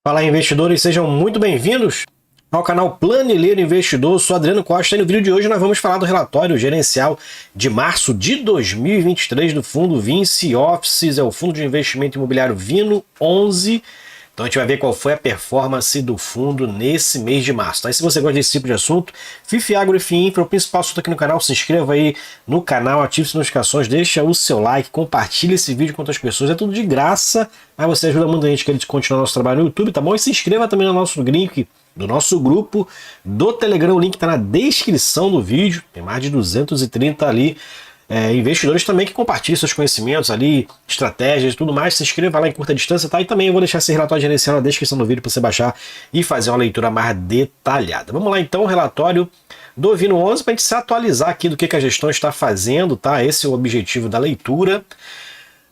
Fala, investidores, sejam muito bem-vindos ao canal Planilheiro Investidor. Eu sou Adriano Costa e no vídeo de hoje nós vamos falar do relatório gerencial de março de 2023 do fundo Vinci Offices, é o fundo de investimento imobiliário Vino 11. Então a gente vai ver qual foi a performance do fundo nesse mês de março. Tá? E se você gosta desse tipo de assunto, FIF Agro e FIINFRA, o principal assunto aqui no canal, se inscreva aí no canal, ative as notificações, deixa o seu like, compartilhe esse vídeo com outras pessoas, é tudo de graça, mas você ajuda muita gente a continuar nosso trabalho no YouTube, tá bom? E se inscreva também no nosso link do nosso grupo do Telegram, o link está na descrição do vídeo, tem mais de 230 ali, investidores também que compartilham seus conhecimentos ali, estratégias e tudo mais. Se inscreva lá em curta distância, tá? E também eu vou deixar esse relatório gerencial na descrição do vídeo para você baixar e fazer uma leitura mais detalhada. Vamos lá então, o relatório do Vino 11 para a gente se atualizar aqui do que a gestão está fazendo, tá? Esse é o objetivo da leitura.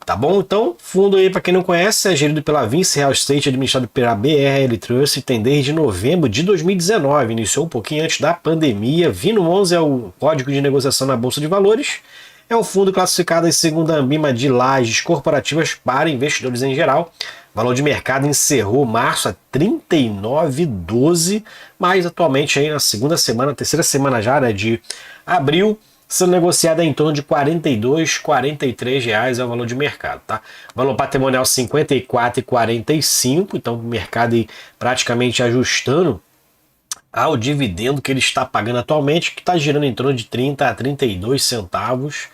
Tá bom? Então, fundo aí, para quem não conhece, é gerido pela Vinci Real Estate, administrado pela BRL Trust, tem desde novembro de 2019, iniciou um pouquinho antes da pandemia. Vino 11 é o código de negociação na Bolsa de Valores, é um fundo classificado em segunda Ambima de lajes corporativas para investidores em geral. O valor de mercado encerrou março a 39,12, mas atualmente aí na segunda semana, terceira semana já, né, de abril, sendo negociada em torno de R$ 42, R$ 43 reais é o valor de mercado, tá? Valor patrimonial R$ 54,45, então o mercado aí praticamente ajustando ao dividendo que ele está pagando atualmente, que está girando em torno de 30 a 32 centavos,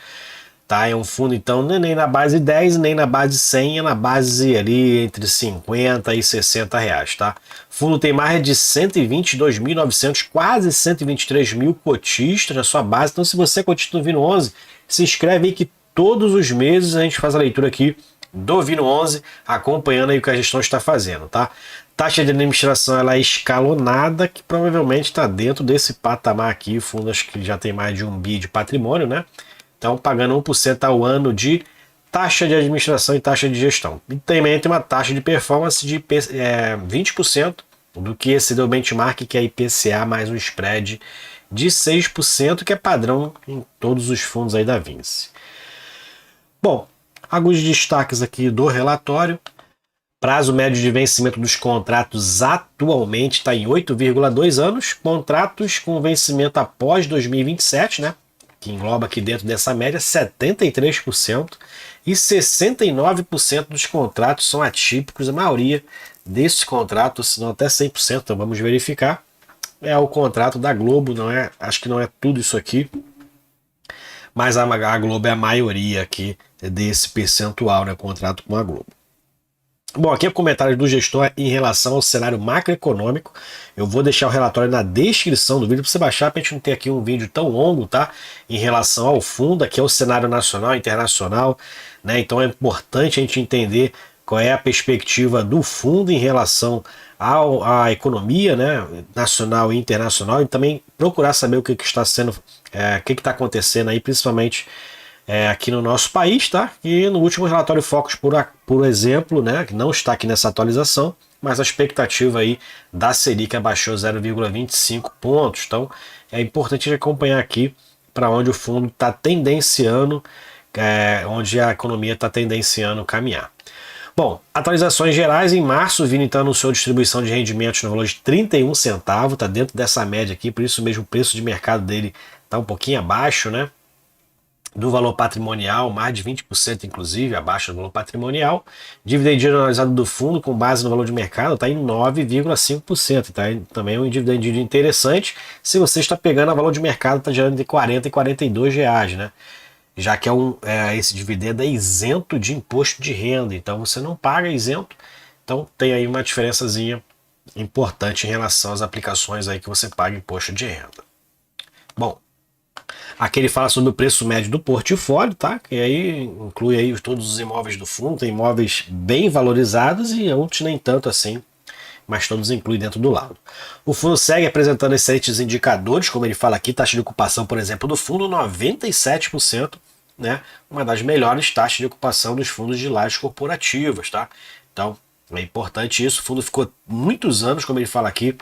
tá? É um fundo então nem na base 10, nem na base 100, é na base ali entre 50 e 60 reais, tá? O fundo tem mais de 122.900, quase 123 mil cotistas na sua base, então se você é cotista do Vino 11, se inscreve aí que todos os meses a gente faz a leitura aqui do Vino 11, acompanhando aí o que a gestão está fazendo, tá? Taxa de administração ela é escalonada, que provavelmente está dentro desse patamar aqui, o fundo acho que já tem mais de 1 bi de patrimônio, né? Então pagando 1% ao ano de taxa de administração e taxa de gestão. E também tem uma taxa de performance de 20% do que excedeu o benchmark, que é IPCA mais um spread de 6%, que é padrão em todos os fundos aí da Vinci. Bom, alguns destaques aqui do relatório. Prazo médio de vencimento dos contratos atualmente está em 8,2 anos. Contratos com vencimento após 2027, né? Que engloba aqui dentro dessa média 73%, e 69% dos contratos são atípicos. A maioria desses contratos, se não até 100%, então vamos verificar, é o contrato da Globo, não é? Acho que não é tudo isso aqui, mas a Globo é a maioria aqui desse percentual, né? Contrato com a Globo. Bom, aqui é o comentário do gestor em relação ao cenário macroeconômico. Eu vou deixar o relatório na descrição do vídeo para você baixar, para a gente não ter aqui um vídeo tão longo, tá? Em relação ao fundo, aqui é o cenário nacional e internacional, né? Então é importante a gente entender qual é a perspectiva do fundo em relação à economia, né? Nacional e internacional, e também procurar saber o que está sendo, o que está acontecendo aí, principalmente aqui no nosso país, tá? E no último relatório Focus, por exemplo, né, que não está aqui nessa atualização, mas a expectativa aí da Selic abaixou 0,25 pontos. Então é importante acompanhar aqui para onde o fundo está tendenciando, onde a economia está tendenciando caminhar. Bom, atualizações gerais, em março o Vini anunciou distribuição de rendimentos no valor de 31 centavos, está dentro dessa média aqui, por isso mesmo o preço de mercado dele está um pouquinho abaixo, né? Do valor patrimonial, mais de 20% inclusive, abaixo do valor patrimonial. Dividendo analisado do fundo, com base no valor de mercado, está em 9,5%. Tá? Também é um dividendo interessante. Se você está pegando a valor de mercado, está gerando de 40 e 42 reais, né? Já que esse dividendo é isento de imposto de renda, então você não paga isento. Então tem aí uma diferençazinha importante em relação às aplicações aí que você paga imposto de renda. Bom, aqui ele fala sobre o preço médio do portfólio, tá? Que aí inclui aí todos os imóveis do fundo, tem imóveis bem valorizados e outros nem tanto assim, mas todos incluem dentro do lado. O fundo segue apresentando excelentes indicadores, como ele fala aqui, taxa de ocupação, por exemplo, do fundo 97%, né? Uma das melhores taxas de ocupação dos fundos de lajes corporativas, tá? Então, é importante isso. O fundo ficou muitos anos, como ele fala aqui,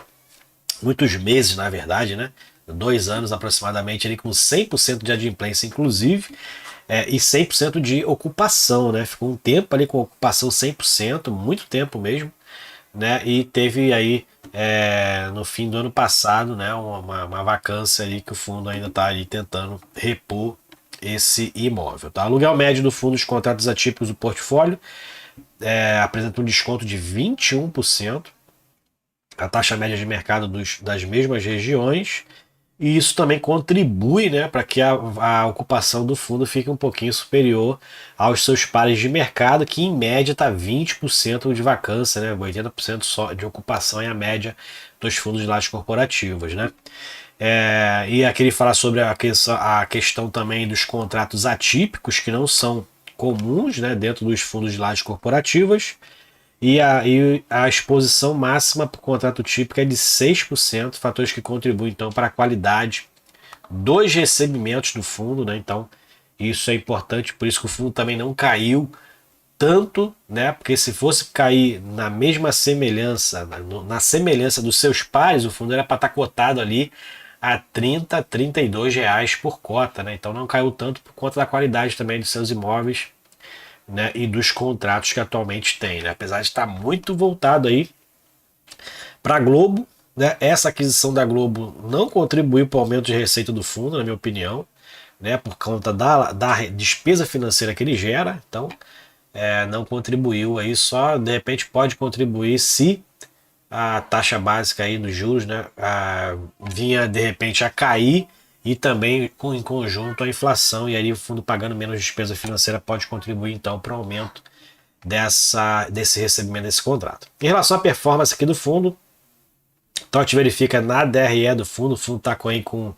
muitos meses, na verdade, né? 2 anos aproximadamente, ali com 100% de adimplência, inclusive, e 100% de ocupação, né? Ficou um tempo ali com ocupação 100%, muito tempo mesmo, né? E teve aí no fim do ano passado, né, uma vacância aí que o fundo ainda está aí tentando repor esse imóvel. Tá? Aluguel médio do fundo dos contratos atípicos do portfólio apresenta um desconto de 21%, a taxa média de mercado das mesmas regiões, e isso também contribui, né, para que a ocupação do fundo fique um pouquinho superior aos seus pares de mercado, que em média está 20% de vacância, né, 80% só de ocupação é a média dos fundos de lajes corporativos. Né. E aqui ele fala sobre a questão também dos contratos atípicos, que não são comuns, né, dentro dos fundos de lajes corporativas, e a exposição máxima por contrato típico é de 6%, fatores que contribuem então para a qualidade dos recebimentos do fundo, né? Então, isso é importante, por isso que o fundo também não caiu tanto, né? Porque se fosse cair na mesma semelhança, na semelhança dos seus pares, o fundo era para estar cotado ali a 30, R$ 32 por cota, né? Então não caiu tanto por conta da qualidade também dos seus imóveis, né, e dos contratos que atualmente tem, né? Apesar de estar muito voltado aí para a Globo, né? Essa aquisição da Globo não contribuiu para o aumento de receita do fundo, na minha opinião, né? Por conta da despesa financeira que ele gera, então não contribuiu aí, só de repente pode contribuir se a taxa básica aí dos juros, né, vinha de repente a cair, e também em conjunto a inflação, e aí o fundo pagando menos despesa financeira pode contribuir então para o aumento desse recebimento desse contrato. Em relação à performance aqui do fundo, então a gente verifica na DRE do fundo, o fundo está com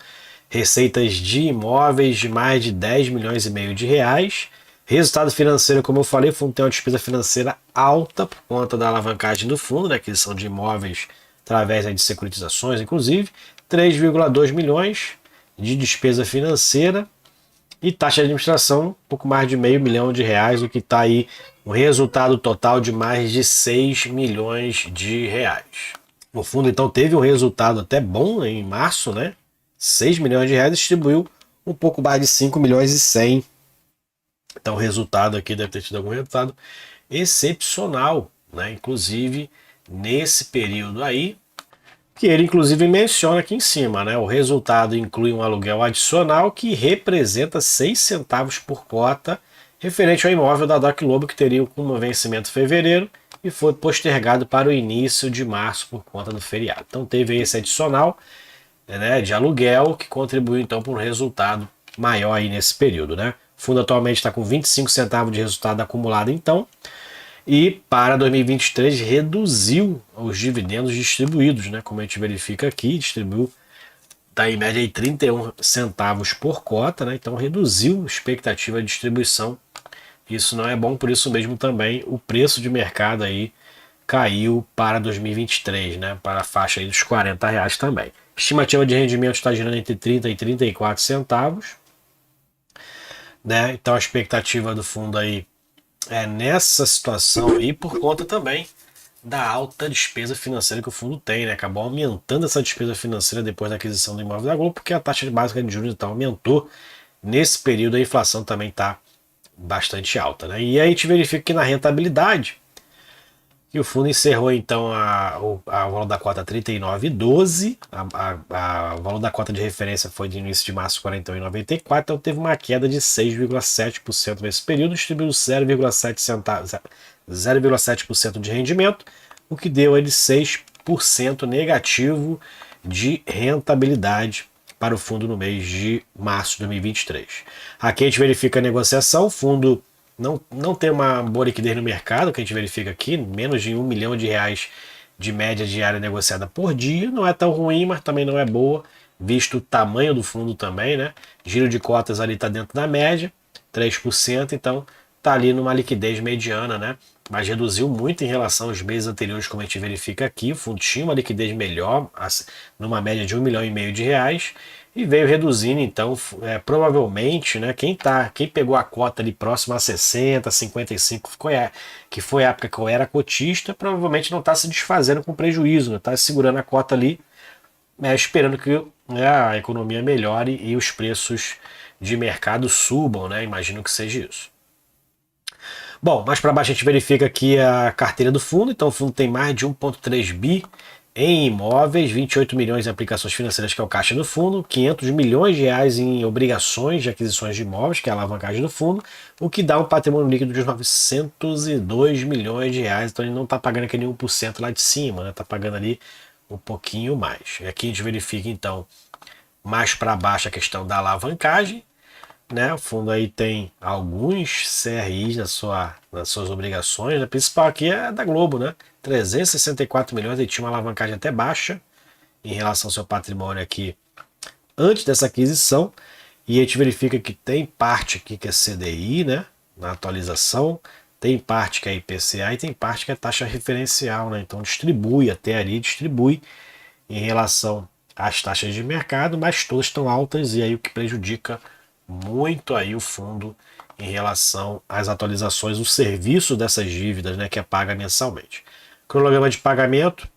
receitas de imóveis de mais de 10 milhões e meio de reais. Resultado financeiro, como eu falei, o fundo tem uma despesa financeira alta por conta da alavancagem do fundo, né, aquisição de imóveis através de securitizações, inclusive, 3,2 milhões de despesa financeira, e taxa de administração, um pouco mais de meio milhão de reais, o que está aí um resultado total de mais de 6 milhões de reais. O fundo então teve um resultado até bom em março, né? 6 milhões de reais, distribuiu um pouco mais de 5 milhões e 100. Então o resultado aqui deve ter tido algum resultado excepcional, né? Inclusive nesse período aí, que ele inclusive menciona aqui em cima, né? O resultado inclui um aluguel adicional que representa 6 centavos por cota, referente ao imóvel da DOC Lobo, que teria como vencimento em fevereiro e foi postergado para o início de março por conta do feriado. Então teve esse adicional, né, de aluguel, que contribuiu então para um resultado maior aí nesse período, né? O fundo atualmente está com 25 centavos de resultado acumulado então, e para 2023 reduziu os dividendos distribuídos, né? Como a gente verifica aqui, distribuiu, está em média aí 31 centavos por cota, né? Então reduziu a expectativa de distribuição. Isso não é bom, por isso mesmo também o preço de mercado aí caiu para 2023, né? Para a faixa aí dos R$ 40 também. Estimativa de rendimento está girando entre 30 e 34 centavos, né? Então a expectativa do fundo aí nessa situação aí, por conta também da alta despesa financeira que o fundo tem, né? Acabou aumentando essa despesa financeira depois da aquisição do imóvel da Globo, porque a taxa básica de juros então aumentou. Nesse período a inflação também está bastante alta, né? E aí a gente verifica que na rentabilidade, que o fundo encerrou então o valor da cota 39,12, o valor da cota de referência foi de início de março 41,94, então teve uma queda de 6,7% nesse período, distribuiu 0,7% de rendimento, o que deu aí de 6% negativo de rentabilidade para o fundo no mês de março de 2023. Aqui a gente verifica a negociação, o fundo não tem uma boa liquidez no mercado, que a gente verifica aqui, menos de R$ 1 milhão de média diária negociada por dia, não é tão ruim, mas também não é boa, visto o tamanho do fundo também, né? Giro de cotas ali está dentro da média, 3%, então está ali numa liquidez mediana, né? Mas reduziu muito em relação aos meses anteriores, como a gente verifica aqui. O fundo tinha uma liquidez melhor, numa média de R$ 1,5 milhão de reais, e veio reduzindo, então, provavelmente, né, quem pegou a cota ali próxima a 60, 55, que foi a época que eu era cotista, provavelmente não está se desfazendo com prejuízo, está segurando a cota ali, esperando que, né, a economia melhore e os preços de mercado subam, né? Imagino que seja isso. Bom, mais para baixo a gente verifica aqui a carteira do fundo. Então o fundo tem mais de 1,3 bi em imóveis, 28 milhões em aplicações financeiras, que é o caixa do fundo, 500 milhões de reais em obrigações de aquisições de imóveis, que é a alavancagem do fundo, o que dá um patrimônio líquido de 902 milhões de reais. Então ele não está pagando aquele 1% lá de cima, né? Está pagando ali um pouquinho mais. E aqui a gente verifica então mais para baixo a questão da alavancagem, né? O fundo aí tem alguns CRIs nas suas obrigações, né? A principal aqui é da Globo, né? 364 milhões, ele tinha uma alavancagem até baixa em relação ao seu patrimônio aqui antes dessa aquisição, e a gente verifica que tem parte aqui que é CDI, né? Na atualização, tem parte que é IPCA e tem parte que é taxa referencial, né? Então distribui até ali, distribui em relação às taxas de mercado, mas todas estão altas, e aí o que prejudica muito aí o fundo em relação às atualizações, o serviço dessas dívidas, né, que é paga mensalmente. Cronograma de pagamento,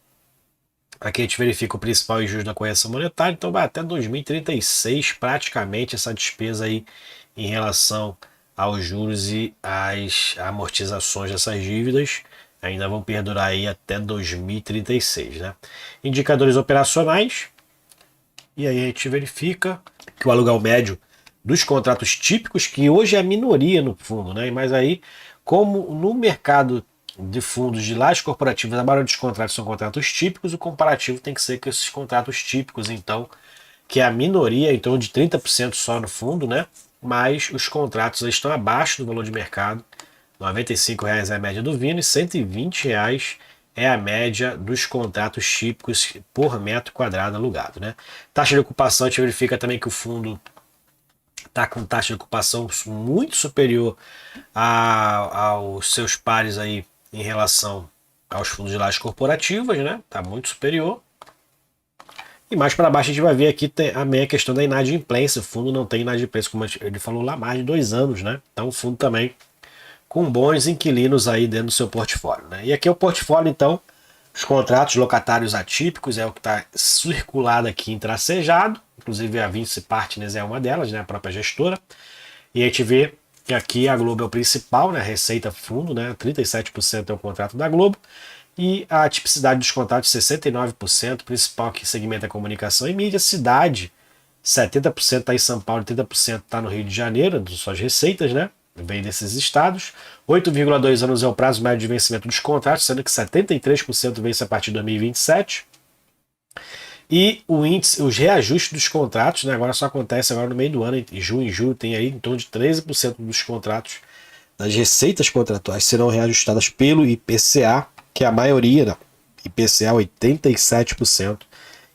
aqui a gente verifica o principal e juros da correção monetária, então vai até 2036 praticamente essa despesa aí em relação aos juros e às amortizações dessas dívidas ainda vão perdurar aí até 2036, né? Indicadores operacionais, e aí a gente verifica que o aluguel médio dos contratos típicos, que hoje é a minoria no fundo, né? Mas aí, como no mercado de fundos de lajes corporativas, a maioria dos contratos são contratos típicos, o comparativo tem que ser com esses contratos típicos, então, que é a minoria, então de 30% só no fundo, né? Mas os contratos estão abaixo do valor de mercado. R$ 95,00 é a média do Vino e R$ 120,00 é a média dos contratos típicos por metro quadrado alugado, né? Taxa de ocupação, a gente verifica também que o fundo está com taxa de ocupação muito superior aos seus pares aí em relação aos fundos de lajes corporativas, né? Está muito superior. E mais para baixo a gente vai ver aqui a meia questão da inadimplência. O fundo não tem inadimplência, como ele falou lá, mais de 2 anos, né? Então o fundo também com bons inquilinos aí dentro do seu portfólio, né? E aqui é o portfólio, então, os contratos locatários atípicos é o que está circulado aqui em tracejado, inclusive a Vinci Partners é uma delas, né, a própria gestora. E a gente vê que aqui a Globo é o principal, né, receita fundo, né, 37% é o contrato da Globo, e a tipicidade dos contratos 69%, principal que segmenta comunicação e mídia, cidade 70% está em São Paulo e 30% está no Rio de Janeiro, das suas receitas, né? Vem desses estados. 8,2 anos é o prazo médio de vencimento dos contratos, sendo que 73% vence a partir de 2027. E o índice, os reajustes dos contratos, né, agora só acontece agora no meio do ano, em junho e julho, tem aí em torno de 13% dos contratos, das receitas contratuais, serão reajustadas pelo IPCA, que é a maioria, né? IPCA 87%,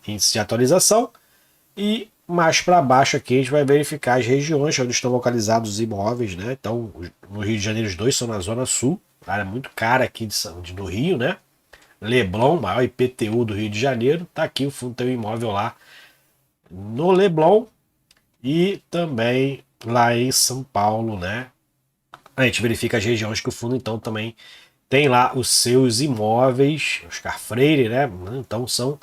índice de atualização. E mais para baixo aqui a gente vai verificar as regiões onde estão localizados os imóveis, né? Então, no Rio de Janeiro, os dois são na Zona Sul, área muito cara aqui do Rio, né? Leblon, maior IPTU do Rio de Janeiro, tá aqui o fundo tem um imóvel lá no Leblon e também lá em São Paulo, né? A gente verifica as regiões que o fundo então também tem lá os seus imóveis, Oscar Freire, né? Então são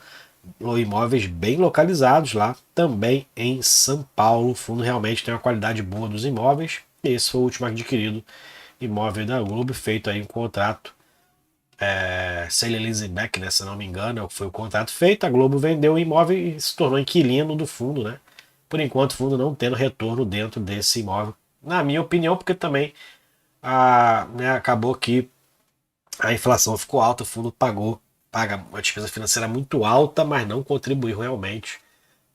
imóveis bem localizados lá, também em São Paulo. O fundo realmente tem uma qualidade boa dos imóveis. Esse foi o último adquirido imóvel da Globo, feito aí um contrato sale leaseback, né, se não me engano, foi o contrato feito. A Globo vendeu o imóvel e se tornou inquilino do fundo, né? Por enquanto, o fundo não tendo retorno dentro desse imóvel, na minha opinião, porque também né, acabou que a inflação ficou alta, o fundo paga uma despesa financeira muito alta, mas não contribuiu realmente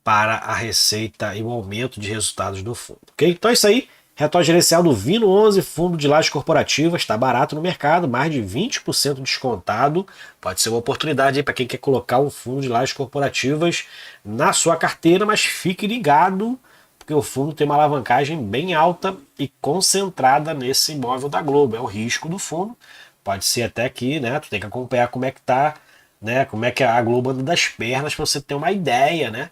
para a receita e o aumento de resultados do fundo. Ok? Então é isso aí. Relatório gerencial do Vino 11, fundo de lajes corporativas, está barato no mercado, mais de 20% descontado. Pode ser uma oportunidade para quem quer colocar um fundo de lajes corporativas na sua carteira, mas fique ligado, porque o fundo tem uma alavancagem bem alta e concentrada nesse imóvel da Globo. É o risco do fundo. Pode ser até que, né, tu tem que acompanhar como é que tá, né, como é que a Globo anda das pernas para você ter uma ideia, né,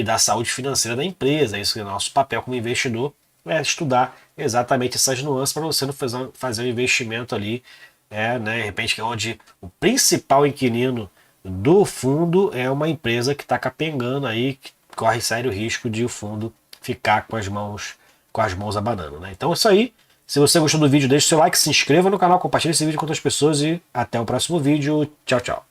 da saúde financeira da empresa. Isso é o nosso papel como investidor, é estudar exatamente essas nuances para você não fazer um investimento ali, né, de repente, onde o principal inquilino do fundo é uma empresa que está capengando aí, que corre sério risco de o fundo ficar com as mãos abanando, né? Então é isso aí. Se você gostou do vídeo, deixe seu like, se inscreva no canal, compartilhe esse vídeo com outras pessoas e até o próximo vídeo. Tchau, tchau.